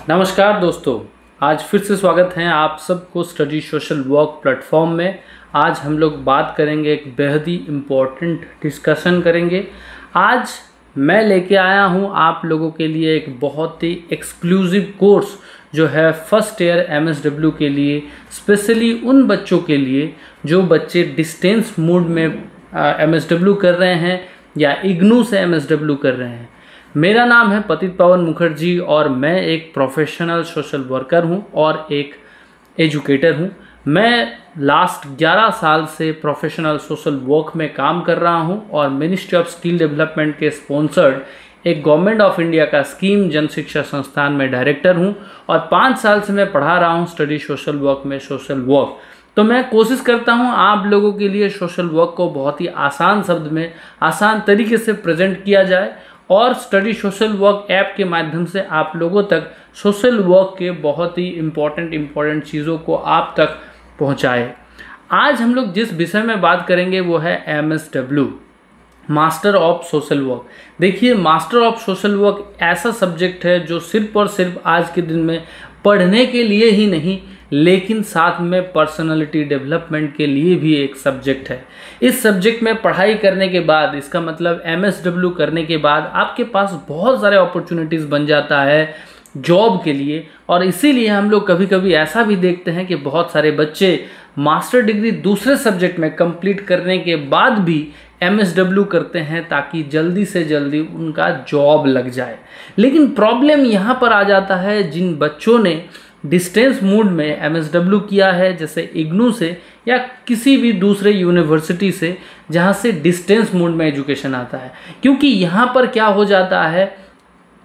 नमस्कार दोस्तों, आज फिर से स्वागत है आप सबको स्टडी सोशल वर्क प्लेटफॉर्म में। आज हम लोग बात करेंगे, एक बेहद ही इम्पोर्टेंट डिस्कशन करेंगे। आज मैं लेके आया हूँ आप लोगों के लिए एक बहुत ही एक्सक्लूसिव कोर्स जो है फर्स्ट ईयर MSW के लिए, स्पेशली उन बच्चों के लिए जो बच्चे डिस्टेंस मोड में MSW कर रहे हैं या इग्नू से MSW कर रहे हैं। मेरा नाम है पतित पावन मुखर्जी और मैं एक प्रोफेशनल सोशल वर्कर हूं और एक एजुकेटर हूं। मैं लास्ट 11 साल से प्रोफेशनल सोशल वर्क में काम कर रहा हूं और मिनिस्ट्री ऑफ स्किल डेवलपमेंट के स्पॉन्सर्ड एक गवर्नमेंट ऑफ इंडिया का स्कीम जन शिक्षा संस्थान में डायरेक्टर हूं और 5 साल से मैं पढ़ा रहा हूं स्टडी सोशल वर्क में सोशल वर्क। तो मैं कोशिश करता हूं आप लोगों के लिए सोशल वर्क को बहुत ही आसान शब्द में, आसान तरीके से प्रेजेंट किया जाए और स्टडी सोशल वर्क ऐप के माध्यम से आप लोगों तक सोशल वर्क के बहुत ही इम्पोर्टेंट चीज़ों को आप तक पहुंचाए। आज हम लोग जिस विषय में बात करेंगे वो है MSW, master of social work. देखिए, मास्टर ऑफ सोशल वर्क ऐसा सब्जेक्ट है जो सिर्फ और सिर्फ आज के दिन में पढ़ने के लिए ही नहीं, लेकिन साथ में पर्सनालिटी डेवलपमेंट के लिए भी एक सब्जेक्ट है। इस सब्जेक्ट में पढ़ाई करने के बाद, इसका मतलब MSW करने के बाद आपके पास बहुत सारे अपॉर्चुनिटीज़ बन जाता है जॉब के लिए। और इसीलिए हम लोग कभी कभी ऐसा भी देखते हैं कि बहुत सारे बच्चे मास्टर डिग्री दूसरे सब्जेक्ट में कंप्लीट करने के बाद भी MSW करते हैं ताकि जल्दी से जल्दी उनका जॉब लग जाए। लेकिन प्रॉब्लम यहाँ पर आ जाता है, जिन बच्चों ने डिस्टेंस मोड में MSW किया है, जैसे इग्नू से या किसी भी दूसरे यूनिवर्सिटी से जहाँ से डिस्टेंस मोड में एजुकेशन आता है, क्योंकि यहाँ पर क्या हो जाता है,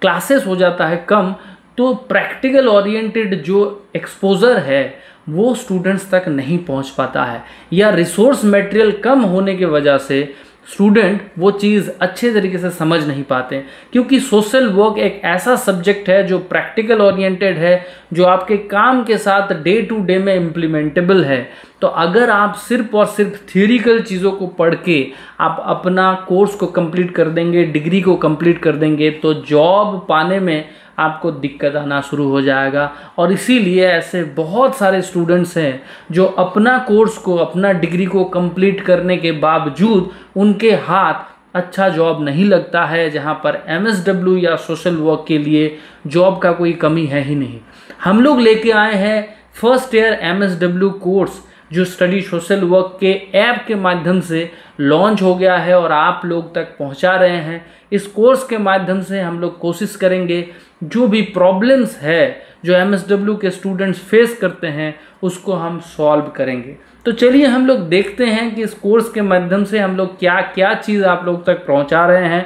क्लासेस हो जाता है कम, तो प्रैक्टिकल ओरिएंटेड जो एक्सपोजर है वो स्टूडेंट्स तक नहीं पहुँच पाता है, या रिसोर्स मटेरियल कम होने की वजह से स्टूडेंट वो चीज़ अच्छे तरीके से समझ नहीं पाते। क्योंकि सोशल वर्क एक ऐसा सब्जेक्ट है जो प्रैक्टिकल ओरिएंटेड है, जो आपके काम के साथ डे टू डे में इम्प्लीमेंटेबल है। तो अगर आप सिर्फ और सिर्फ थियोरिकल चीज़ों को पढ़ के आप अपना कोर्स को कंप्लीट कर देंगे, डिग्री को कंप्लीट कर देंगे, तो जॉब पाने में आपको दिक्कत आना शुरू हो जाएगा। और इसीलिए ऐसे बहुत सारे स्टूडेंट्स हैं जो अपना कोर्स को, अपना डिग्री को कंप्लीट करने के बावजूद उनके हाथ अच्छा जॉब नहीं लगता है, जहां पर MSW या सोशल वर्क के लिए जॉब का कोई कमी है ही नहीं। हम लोग लेके आए हैं फर्स्ट ईयर MSW कोर्स जो स्टडी सोशल वर्क के ऐप के माध्यम से लॉन्च हो गया है और आप लोग तक पहुंचा रहे हैं। इस कोर्स के माध्यम से हम लोग कोशिश करेंगे जो भी प्रॉब्लम्स है जो MSW के स्टूडेंट्स फेस करते हैं उसको हम सॉल्व करेंगे। तो चलिए हम लोग देखते हैं कि इस कोर्स के माध्यम से हम लोग क्या क्या चीज़ आप लोग तक पहुंचा रहे हैं,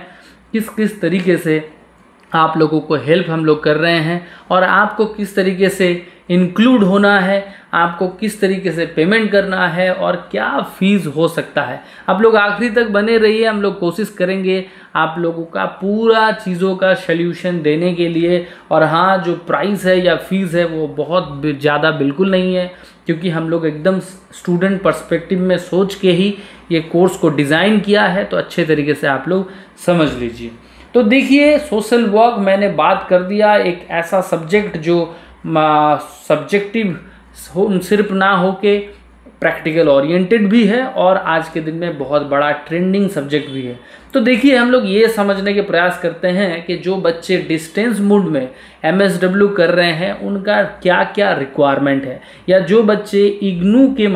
किस किस तरीके से आप लोगों को हेल्प हम लोग कर रहे हैं और आपको किस तरीके से इंक्लूड होना है, आपको किस तरीके से पेमेंट करना है और क्या फीस हो सकता है। आप लोग आखिरी तक बने रहिए, हम लोग कोशिश करेंगे आप लोगों का पूरा चीज़ों का सल्यूशन देने के लिए। और हाँ, जो प्राइस है या फीस है वो बहुत ज़्यादा बिल्कुल नहीं है, क्योंकि हम लोग एकदम स्टूडेंट पर्सपेक्टिव में सोच के ही ये कोर्स को डिज़ाइन किया है। तो अच्छे तरीके से आप लोग समझ लीजिए। तो देखिए, सोशल वर्क मैंने बात कर दिया, एक ऐसा सब्जेक्ट जो सब्जेक्टिव सिर्फ ना हो के प्रैक्टिकल ओरिएंटेड भी है और आज के दिन में बहुत बड़ा ट्रेंडिंग सब्जेक्ट भी है। तो देखिए, हम लोग ये समझने के प्रयास करते हैं कि जो बच्चे डिस्टेंस मोड में MSW कर रहे हैं उनका क्या क्या रिक्वायरमेंट है, या जो बच्चे इग्नू के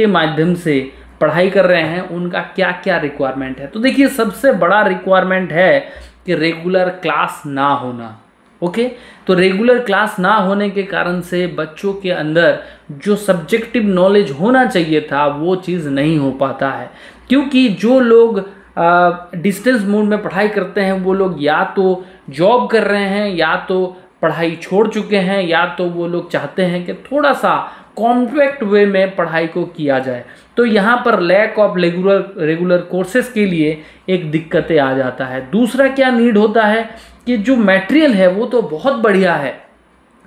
माध्यम से पढ़ाई कर रहे हैं उनका क्या क्या रिक्वायरमेंट है। तो देखिए, सबसे बड़ा रिक्वायरमेंट है कि रेगुलर क्लास ना होना। ओके, तो रेगुलर क्लास ना होने के कारण से बच्चों के अंदर जो सब्जेक्टिव नॉलेज होना चाहिए था वो चीज़ नहीं हो पाता है। क्योंकि जो लोग डिस्टेंस मोड में पढ़ाई करते हैं वो लोग या तो जॉब कर रहे हैं, या तो पढ़ाई छोड़ चुके हैं, या तो वो लोग चाहते हैं कि थोड़ा सा कॉम्पैक्ट वे में पढ़ाई को किया जाए। तो यहाँ पर लैक ऑफ रेगुलर कोर्सेज के लिए एक दिक्कतें आ जाता है। दूसरा क्या नीड होता है कि जो मटेरियल है वो तो बहुत बढ़िया है,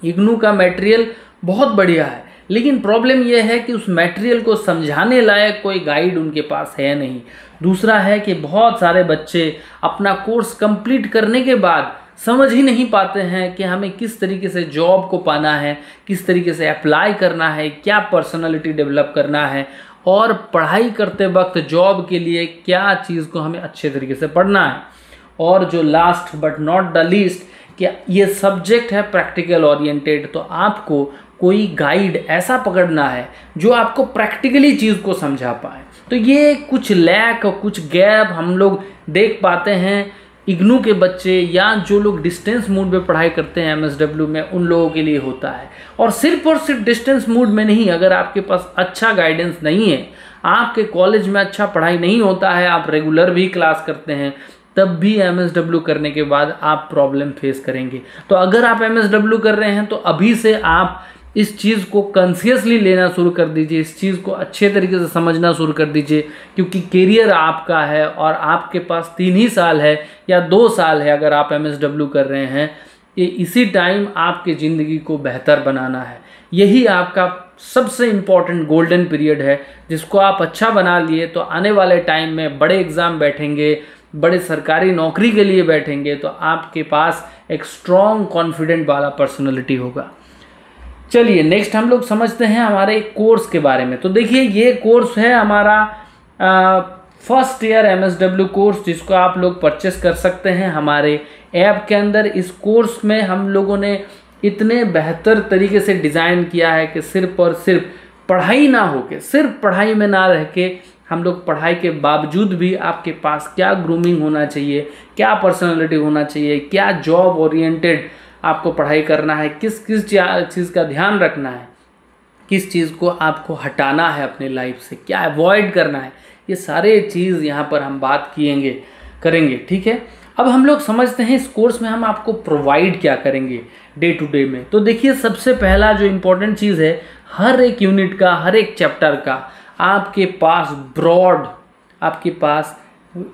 इग्नू का मटेरियल बहुत बढ़िया है, लेकिन प्रॉब्लम यह है कि उस मटेरियल को समझाने लायक कोई गाइड उनके पास है नहीं। दूसरा है कि बहुत सारे बच्चे अपना कोर्स कंप्लीट करने के बाद समझ ही नहीं पाते हैं कि हमें किस तरीके से जॉब को पाना है, किस तरीके से अप्लाई करना है, क्या पर्सनालिटी डेवलप करना है, और पढ़ाई करते वक्त जॉब के लिए क्या चीज़ को हमें अच्छे तरीके से पढ़ना है। और जो last but not the least, कि ये सब्जेक्ट है प्रैक्टिकल ओरिएंटेड, तो आपको कोई गाइड ऐसा पकड़ना है जो आपको प्रैक्टिकली चीज़ को समझा पाए। तो ये कुछ लैक और कुछ गैप हम लोग देख पाते हैं इग्नू के बच्चे या जो लोग डिस्टेंस मोड में पढ़ाई करते हैं MSW में, उन लोगों के लिए होता है। और सिर्फ डिस्टेंस मोड में नहीं, अगर आपके पास अच्छा गाइडेंस नहीं है, आपके कॉलेज में अच्छा पढ़ाई नहीं होता है, आप रेगुलर भी क्लास करते हैं, तब भी MSW करने के बाद आप प्रॉब्लम फेस करेंगे। तो अगर आप MSW कर रहे हैं तो अभी से आप इस चीज़ को कॉन्शियसली लेना शुरू कर दीजिए, इस चीज़ को अच्छे तरीके से समझना शुरू कर दीजिए, क्योंकि करियर आपका है और आपके पास 3 ही साल है या 2 साल है अगर आप MSW कर रहे हैं। ये इसी टाइम आपकी ज़िंदगी को बेहतर बनाना है। यही आपका सबसे इम्पॉर्टेंट गोल्डन पीरियड है, जिसको आप अच्छा बना लिए तो आने वाले टाइम में बड़े एग्ज़ाम बैठेंगे, बड़े सरकारी नौकरी के लिए बैठेंगे, तो आपके पास एक स्ट्रॉन्ग कॉन्फिडेंट वाला पर्सनैलिटी होगा। चलिए नेक्स्ट हम लोग समझते हैं हमारे कोर्स के बारे में। तो देखिए ये कोर्स है हमारा फर्स्ट ईयर MSW कोर्स, जिसको आप लोग परचेस कर सकते हैं हमारे ऐप के अंदर। इस कोर्स में हम लोगों ने इतने बेहतर तरीके से डिज़ाइन किया है कि सिर्फ और सिर्फ पढ़ाई ना हो के, सिर्फ पढ़ाई में ना रह के, हम लोग पढ़ाई के बावजूद भी आपके पास क्या ग्रूमिंग होना चाहिए, क्या पर्सनालिटी होना चाहिए, क्या जॉब ओरिएंटेड आपको पढ़ाई करना है, किस किस चीज़ का ध्यान रखना है, किस चीज़ को आपको हटाना है अपने लाइफ से, क्या अवॉइड करना है, ये सारे चीज़ यहाँ पर हम बात करेंगे। ठीक है, अब हम लोग समझते हैं इस कोर्स में हम आपको प्रोवाइड क्या करेंगे डे टू डे में। तो देखिए सबसे पहला जो इम्पोर्टेंट चीज़ है, हर एक यूनिट का, हर एक चैप्टर का आपके पास ब्रॉड, आपके पास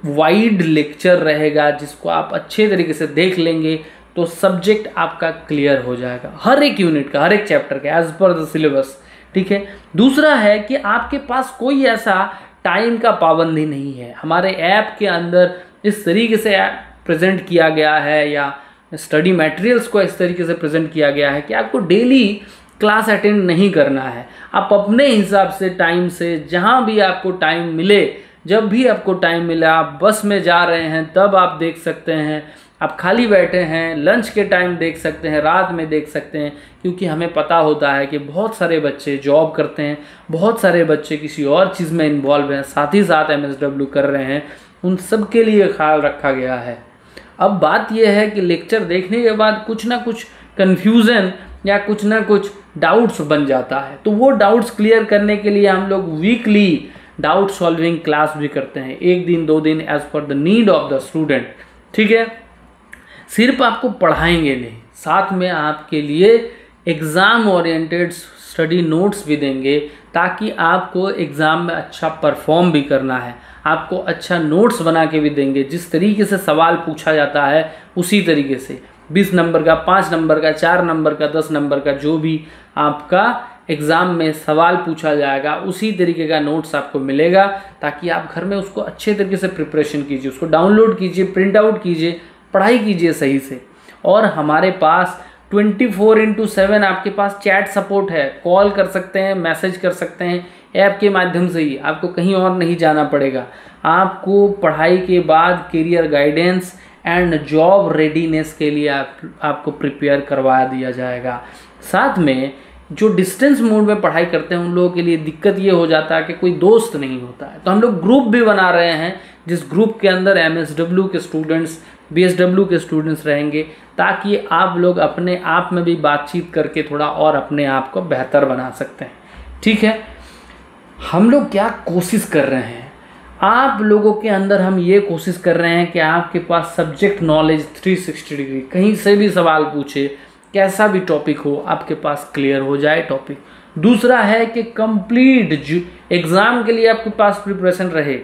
वाइड लेक्चर रहेगा, जिसको आप अच्छे तरीके से देख लेंगे तो सब्जेक्ट आपका क्लियर हो जाएगा, हर एक यूनिट का, हर एक चैप्टर का, एज पर द सिलेबस। ठीक है, दूसरा है कि आपके पास कोई ऐसा टाइम का पाबंदी नहीं है। हमारे ऐप के अंदर इस तरीके से प्रेजेंट किया गया है, या स्टडी मटेरियल्स को इस तरीके से प्रेजेंट किया गया है कि आपको डेली क्लास अटेंड नहीं करना है। आप अपने हिसाब से टाइम से, जहाँ भी आपको टाइम मिले, जब भी आपको टाइम मिले, आप बस में जा रहे हैं तब आप देख सकते हैं, आप खाली बैठे हैं लंच के टाइम देख सकते हैं, रात में देख सकते हैं, क्योंकि हमें पता होता है कि बहुत सारे बच्चे जॉब करते हैं, बहुत सारे बच्चे किसी और चीज़ में इन्वॉल्व हैं, साथ ही साथ MSW कर रहे हैं, उन सब के लिए ख्याल रखा गया है। अब बात यह है कि लेक्चर देखने के बाद कुछ ना कुछ कन्फ्यूज़न या कुछ ना कुछ डाउट्स बन जाता है, तो वो डाउट्स क्लियर करने के लिए हम लोग वीकली डाउट सॉल्विंग क्लास भी करते हैं, 1 दिन 2 दिन, as per the need of the student. ठीक है, सिर्फ आपको पढ़ाएंगे नहीं, साथ में आपके लिए एग्ज़ाम ओरिएंटेड स्टडी नोट्स भी देंगे, ताकि आपको एग्ज़ाम में अच्छा परफॉर्म भी करना है। आपको अच्छा नोट्स बना के भी देंगे, जिस तरीके से सवाल पूछा जाता है उसी तरीके से 20 नंबर का, 5 नंबर का, 4 नंबर का, 10 नंबर का, जो भी आपका एग्ज़ाम में सवाल पूछा जाएगा उसी तरीके का नोट्स आपको मिलेगा, ताकि आप घर में उसको अच्छे तरीके से प्रिपरेशन कीजिए, उसको डाउनलोड कीजिए, प्रिंट आउट कीजिए, पढ़ाई कीजिए सही से। और हमारे पास 24/7 आपके पास चैट सपोर्ट है, कॉल कर सकते हैं, मैसेज कर सकते हैं, ऐप के माध्यम से ही, आपको कहीं और नहीं जाना पड़ेगा। आपको पढ़ाई के बाद career guidance and job readiness के लिए आपको प्रिपेयर करवा दिया जाएगा। साथ में जो डिस्टेंस मोड में पढ़ाई करते हैं उन लोगों के लिए दिक्कत ये हो जाता है कि कोई दोस्त नहीं होता है, तो हम लोग ग्रुप भी बना रहे हैं, जिस ग्रुप के अंदर MSW के स्टूडेंट्स, BSW के स्टूडेंट्स रहेंगे, ताकि आप लोग अपने आप में भी बातचीत करके थोड़ा और अपने आप को बेहतर बना सकते हैं। ठीक है, हम लोग क्या कोशिश कर रहे हैं, आप लोगों के अंदर हम ये कोशिश कर रहे हैं कि आपके पास सब्जेक्ट नॉलेज 360 डिग्री, कहीं से भी सवाल पूछे, कैसा भी टॉपिक हो, आपके पास क्लियर हो जाए टॉपिक। दूसरा है कि कंप्लीट एग्ज़ाम के लिए आपके पास प्रिपरेशन रहे,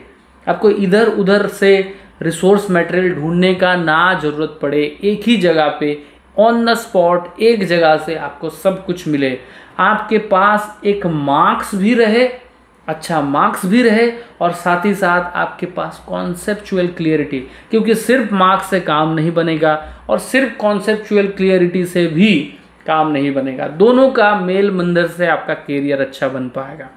आपको इधर उधर से रिसोर्स मटेरियल ढूंढने का ना ज़रूरत पड़े, एक ही जगह पे ऑन द स्पॉट एक जगह से आपको सब कुछ मिले, आपके पास एक मार्क्स भी रहे, अच्छा मार्क्स भी रहे और साथ ही साथ आपके पास कॉन्सेप्चुअल क्लियरिटी, क्योंकि सिर्फ मार्क्स से काम नहीं बनेगा और सिर्फ कॉन्सेप्चुअल क्लियरिटी से भी काम नहीं बनेगा। दोनों का मेल मंदिर से आपका करियर अच्छा बन पाएगा।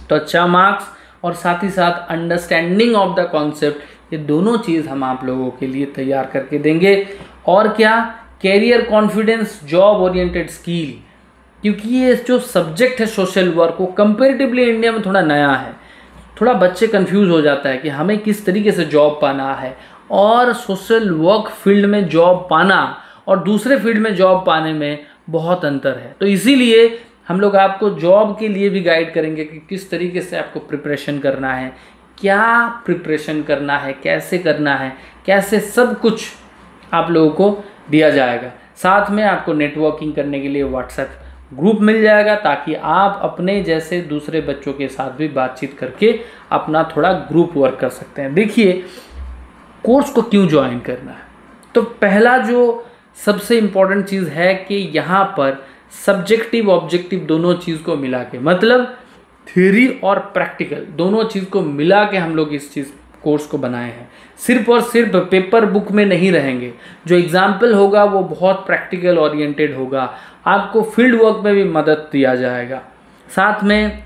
तो अच्छा मार्क्स और साथ ही साथ अंडरस्टैंडिंग ऑफ द कॉन्सेप्ट, ये दोनों चीज़ हम आप लोगों के लिए तैयार करके देंगे। और क्या, career confidence, job oriented skill, क्योंकि ये जो सब्जेक्ट है सोशल वर्क वो कंपेरेटिवली इंडिया में थोड़ा नया है। थोड़ा बच्चे कंफ्यूज हो जाता है कि हमें किस तरीके से जॉब पाना है, और सोशल वर्क फील्ड में जॉब पाना और दूसरे फील्ड में जॉब पाने में बहुत अंतर है। तो इसीलिए हम लोग आपको जॉब के लिए भी गाइड करेंगे कि किस तरीके से आपको प्रिपरेशन करना है, क्या प्रिपरेशन करना है, कैसे करना है, कैसे सब कुछ आप लोगों को दिया जाएगा। साथ में आपको नेटवर्किंग करने के लिए व्हाट्सएप ग्रुप मिल जाएगा, ताकि आप अपने जैसे दूसरे बच्चों के साथ भी बातचीत करके अपना थोड़ा ग्रुप वर्क कर सकते हैं। देखिए कोर्स को क्यों ज्वाइन करना है, तो पहला जो सबसे इम्पॉर्टेंट चीज़ है कि यहाँ पर सब्जेक्टिव ऑब्जेक्टिव दोनों चीज़ को मिला के, मतलब थ्योरी और प्रैक्टिकल दोनों चीज़ को मिला के हम लोग इस चीज़ कोर्स को बनाए हैं। सिर्फ और सिर्फ पेपर बुक में नहीं रहेंगे, जो एग्जाम्पल होगा वो बहुत प्रैक्टिकल ओरिएंटेड होगा, आपको फील्ड वर्क में भी मदद दिया जाएगा। साथ में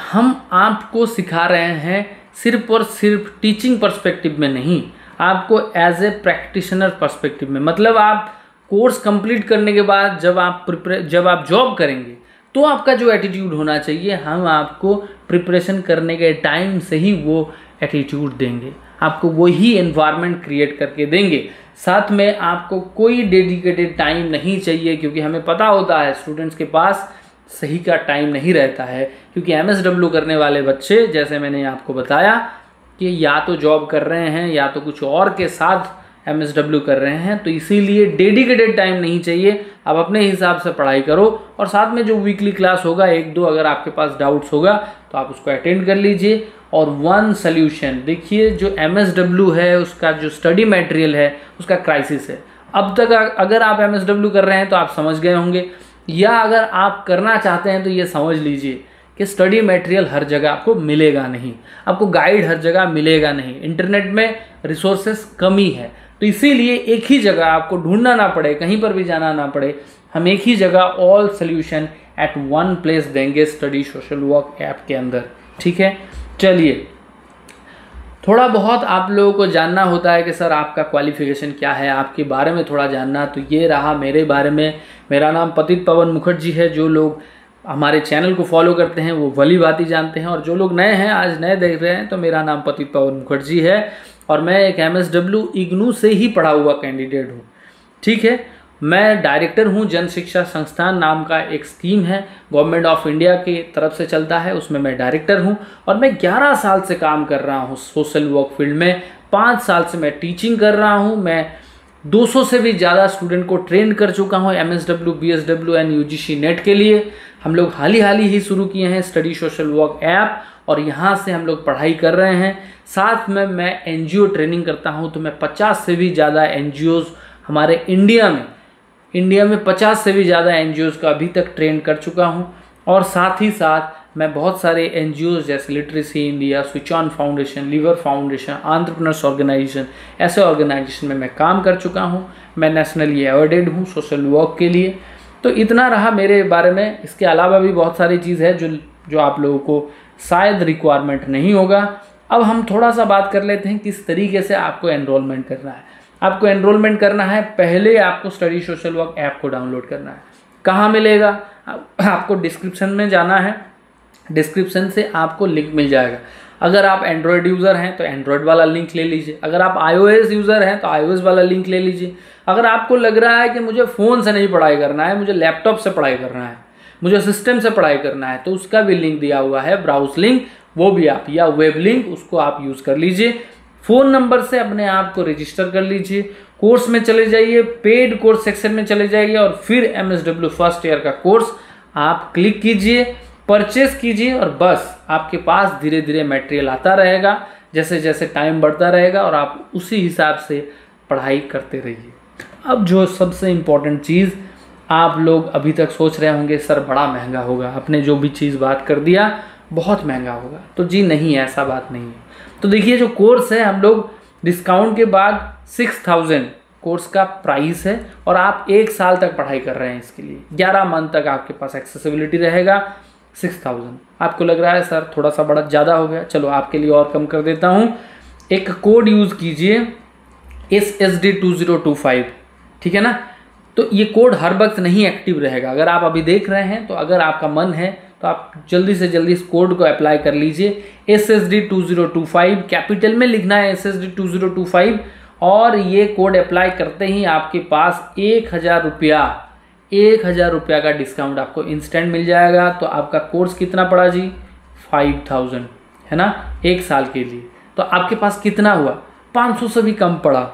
हम आपको सिखा रहे हैं सिर्फ और सिर्फ टीचिंग पर्सपेक्टिव में नहीं, आपको एज ए प्रैक्टिशनर पर्सपेक्टिव में। मतलब आप कोर्स कंप्लीट करने के बाद जब आप जॉब करेंगे तो आपका जो एटीट्यूड होना चाहिए, हम आपको प्रिपरेशन करने के टाइम से ही वो एटीट्यूड देंगे, आपको वही एनवायरनमेंट क्रिएट करके देंगे। साथ में आपको कोई डेडिकेटेड टाइम नहीं चाहिए, क्योंकि हमें पता होता है स्टूडेंट्स के पास सही का टाइम नहीं रहता है, क्योंकि MSW करने वाले बच्चे, जैसे मैंने आपको बताया कि या तो जॉब कर रहे हैं या तो कुछ और के साथ MSW कर रहे हैं, तो इसीलिए डेडिकेटेड टाइम नहीं चाहिए। आप अपने हिसाब से पढ़ाई करो, और साथ में जो वीकली क्लास होगा, एक दो अगर आपके पास डाउट्स होगा तो आप उसको अटेंड कर लीजिए। और वन सल्यूशन, देखिए जो MSW है उसका जो स्टडी मटेरियल है उसका क्राइसिस है। अब तक अगर आप MSW कर रहे हैं तो आप समझ गए होंगे, या अगर आप करना चाहते हैं तो ये समझ लीजिए कि स्टडी मटेरियल हर जगह आपको मिलेगा नहीं, आपको गाइड हर जगह मिलेगा नहीं, इंटरनेट में रिसोर्सेस कमी है। तो इसीलिए एक ही जगह आपको ढूंढना ना पड़े, कहीं पर भी जाना ना पड़े, हम एक ही जगह all solution at one place देंगे स्टडी सोशल वर्क ऐप के अंदर। ठीक है, चलिए थोड़ा बहुत आप लोगों को जानना होता है कि सर आपका क्वालिफिकेशन क्या है, आपके बारे में थोड़ा जानना। तो ये रहा मेरे बारे में, मेरा नाम पतित पवन मुखर्जी है। जो लोग हमारे चैनल को फॉलो करते हैं वो भली भांति जानते हैं, और जो लोग नए हैं, आज नए देख रहे हैं, तो मेरा नाम पतित पवन मुखर्जी है और मैं एक MSW इग्नू से ही पढ़ा हुआ कैंडिडेट हूँ। ठीक है, मैं डायरेक्टर हूँ जन शिक्षा संस्थान नाम का एक स्कीम है, गवर्नमेंट ऑफ इंडिया की तरफ से चलता है, उसमें मैं डायरेक्टर हूँ। और मैं 11 साल से काम कर रहा हूँ सोशल वर्क फील्ड में, 5 साल से मैं टीचिंग कर रहा हूँ। मैं 200 से भी ज़्यादा स्टूडेंट को ट्रेन कर चुका हूँ MSW, BSW and UGC net के लिए। हम लोग हाल ही शुरू किए हैं स्टडी सोशल वर्क ऐप, और यहाँ से हम लोग पढ़ाई कर रहे हैं। साथ में मैं NGO ट्रेनिंग करता हूँ, तो मैं 50 से भी ज़्यादा NGOs हमारे इंडिया में 50 से भी ज़्यादा NGOs का अभी तक ट्रेन कर चुका हूँ। और साथ ही साथ मैं बहुत सारे NGOs जैसे literacy India, switch on foundation, lever foundation, entrepreneurs organisation, ऐसे ऑर्गेनाइजेशन में मैं काम कर चुका हूँ। मैं नेशनली अवॉर्डेड हूँ सोशल वर्क के लिए। तो इतना रहा मेरे बारे में। इसके अलावा भी बहुत सारी चीज़ है जो आप लोगों को शायद रिक्वायरमेंट नहीं होगा। अब हम थोड़ा सा बात कर लेते हैं किस तरीके से आपको एनरोलमेंट करना है। आपको एनरोलमेंट करना है, पहले आपको स्टडी सोशल वर्क ऐप को डाउनलोड करना है। कहाँ मिलेगा? आपको डिस्क्रिप्शन में जाना है, डिस्क्रिप्शन से आपको लिंक मिल जाएगा। अगर आप एंड्रॉयड यूज़र हैं तो एंड्रॉयड वाला लिंक ले लीजिए, अगर आप iOS यूज़र हैं तो iOS वाला लिंक ले लीजिए। अगर आपको लग रहा है कि मुझे फ़ोन से नहीं पढ़ाई करना है, मुझे लैपटॉप से पढ़ाई करना है, मुझे सिस्टम से पढ़ाई करना है, तो उसका भी लिंक दिया हुआ है, ब्राउज लिंक, वो भी आप, या वेब लिंक, उसको आप यूज़ कर लीजिए। फ़ोन नंबर से अपने आप को रजिस्टर कर लीजिए, कोर्स में चले जाइए, पेड कोर्स सेक्शन में चले जाइए, और फिर MSW फर्स्ट ईयर का कोर्स आप क्लिक कीजिए, परचेस कीजिए, और बस आपके पास धीरे धीरे मटेरियल आता रहेगा जैसे जैसे टाइम बढ़ता रहेगा, और आप उसी हिसाब से पढ़ाई करते रहिए। अब जो सबसे इम्पोर्टेंट चीज़, आप लोग अभी तक सोच रहे होंगे सर बड़ा महंगा होगा, आपने जो भी चीज़ बात कर दिया बहुत महंगा होगा। तो जी नहीं, ऐसा बात नहीं है। तो देखिए जो कोर्स है हम लोग डिस्काउंट के बाद 6000 कोर्स का प्राइस है और आप 1 साल तक पढ़ाई कर रहे हैं। इसके लिए 11 मंथ तक आपके पास एक्सेसिबिलिटी रहेगा। 6000 आपको लग रहा है सर थोड़ा सा बड़ा ज़्यादा हो गया, चलो आपके लिए और कम कर देता हूँ। एक कोड यूज़ कीजिए SSD2025, ठीक है ना। तो ये कोड हर वक्त नहीं एक्टिव रहेगा। अगर आप अभी देख रहे हैं तो अगर आपका मन है तो आप जल्दी से जल्दी इस कोड को अप्लाई कर लीजिए। SSD2025 कैपिटल में लिखना है, SSD2025, और ये कोड अप्लाई करते ही आपके पास 1000 रुपया का डिस्काउंट आपको इंस्टेंट मिल जाएगा। तो आपका कोर्स कितना पड़ा जी? 5000, है ना, 1 साल के लिए। तो आपके पास कितना हुआ? 500 से भी कम पड़ा,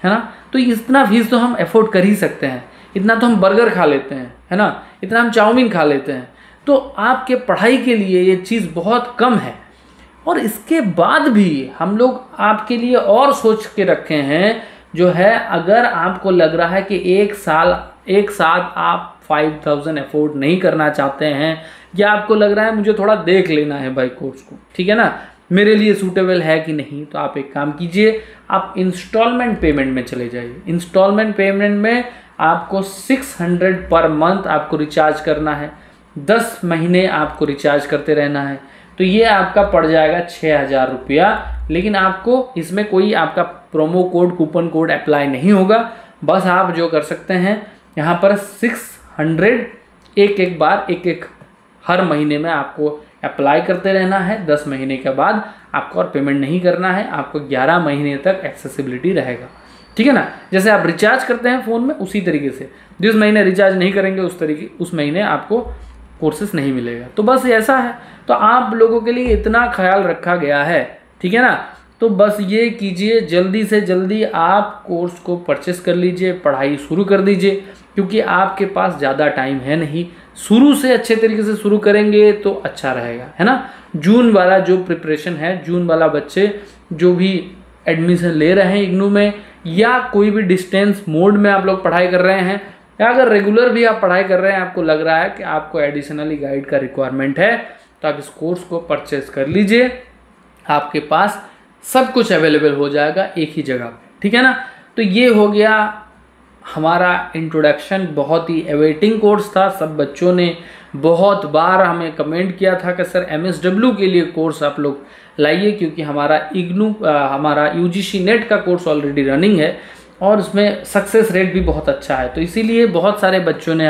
है ना। तो इतना फीस तो हम अफोर्ड कर ही सकते हैं। इतना तो हम बर्गर खा लेते हैं, है ना, इतना हम चाउमीन खा लेते हैं। तो आपके पढ़ाई के लिए ये चीज़ बहुत कम है। और इसके बाद भी हम लोग आपके लिए और सोच के रखे हैं जो है, अगर आपको लग रहा है कि एक साथ आप 5000 अफोर्ड नहीं करना चाहते हैं, या आपको लग रहा है मुझे थोड़ा देख लेना है भाई कोर्स को, ठीक है ना, मेरे लिए सूटेबल है कि नहीं, तो आप एक काम कीजिए, आप इंस्टॉलमेंट पेमेंट में चले जाइए। इंस्टॉलमेंट पेमेंट में आपको 600 पर मंथ आपको रिचार्ज करना है, 10 महीने आपको रिचार्ज करते रहना है। तो ये आपका पड़ जाएगा 6000 रुपया। लेकिन आपको इसमें कोई आपका promo code, coupon code apply नहीं होगा। बस आप जो कर सकते हैं यहाँ पर 600 एक बार हर महीने में आपको अप्लाई करते रहना है। 10 महीने के बाद आपको और पेमेंट नहीं करना है। आपको 11 महीने तक एक्सेसिबिलिटी रहेगा, ठीक है ना। जैसे आप रिचार्ज करते हैं फ़ोन में, उसी तरीके से जिस महीने रिचार्ज नहीं करेंगे उस महीने आपको कोर्सेस नहीं मिलेगा। तो बस ऐसा है। तो आप लोगों के लिए इतना ख्याल रखा गया है, ठीक है ना। तो बस ये कीजिए, जल्दी से जल्दी आप कोर्स को परचेस कर लीजिए, पढ़ाई शुरू कर दीजिए, क्योंकि आपके पास ज़्यादा टाइम है नहीं। शुरू से अच्छे तरीके से शुरू करेंगे तो अच्छा रहेगा, है ना। जून वाला जो प्रिपरेशन है, जून वाला बच्चे जो भी एडमिशन ले रहे हैं इग्नू में, या कोई भी डिस्टेंस मोड में आप लोग पढ़ाई कर रहे हैं, या अगर रेगुलर भी आप पढ़ाई कर रहे हैं, आपको लग रहा है कि आपको एडिशनली गाइड का रिक्वायरमेंट है, तो आप इस कोर्स को परचेस कर लीजिए। आपके पास सब कुछ अवेलेबल हो जाएगा एक ही जगह पे, ठीक है ना। तो ये हो गया हमारा इंट्रोडक्शन। बहुत ही अवेटिंग कोर्स था। सब बच्चों ने बहुत बार हमें कमेंट किया था कि सर MSW के लिए कोर्स आप लोग लाइए, क्योंकि हमारा हमारा UGC नेट का कोर्स ऑलरेडी रनिंग है और उसमें सक्सेस रेट भी बहुत अच्छा है। तो इसीलिए बहुत सारे बच्चों ने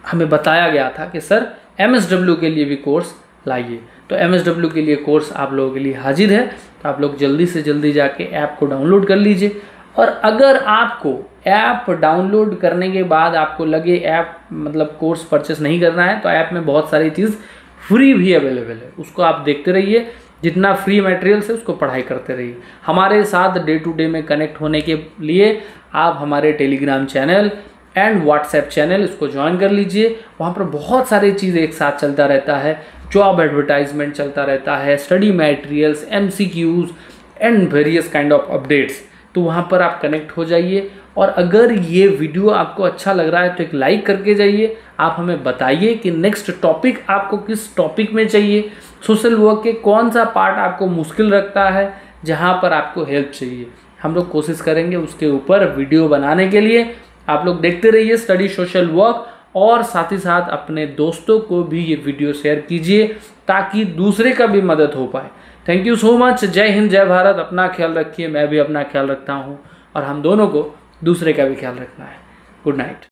हमें बताया गया था कि सर MSW के लिए भी कोर्स लाइए। तो MSW के लिए कोर्स आप लोगों के लिए हाजिर है। तो आप लोग जल्दी से जल्दी जाके ऐप को डाउनलोड कर लीजिए। और अगर आपको ऐप डाउनलोड करने के बाद आपको लगे ऐप मतलब कोर्स परचेस नहीं करना है, तो ऐप में बहुत सारी चीज़ फ्री भी अवेलेबल है, उसको आप देखते रहिए। जितना फ्री मटेरियल है उसको पढ़ाई करते रहिए। हमारे साथ डे टू डे में कनेक्ट होने के लिए आप हमारे Telegram channel and WhatsApp channel इसको ज्वाइन कर लीजिए। वहाँ पर बहुत सारी चीज़ें एक साथ चलता रहता है। जॉब एडवर्टाइजमेंट चलता रहता है, study materials, MCQs and various kind of updates. तो वहाँ पर आप कनेक्ट हो जाइए। और अगर ये वीडियो आपको अच्छा लग रहा है तो एक लाइक करके जाइए। आप हमें बताइए कि नेक्स्ट टॉपिक आपको किस टॉपिक में चाहिए, सोशल वर्क के कौन सा पार्ट आपको मुश्किल लगता है, जहाँ पर आपको हेल्प चाहिए। हम लोग कोशिश करेंगे उसके ऊपर वीडियो बनाने के लिए। आप लोग देखते रहिए स्टडी सोशल वर्क, और साथ ही साथ अपने दोस्तों को भी ये वीडियो शेयर कीजिए ताकि दूसरे का भी मदद हो पाए। Thank you so much. जय हिंद, जय भारत। अपना ख्याल रखिए, मैं भी अपना ख्याल रखता हूँ, और हम दोनों को दूसरे का भी ख्याल रखना है। Good night.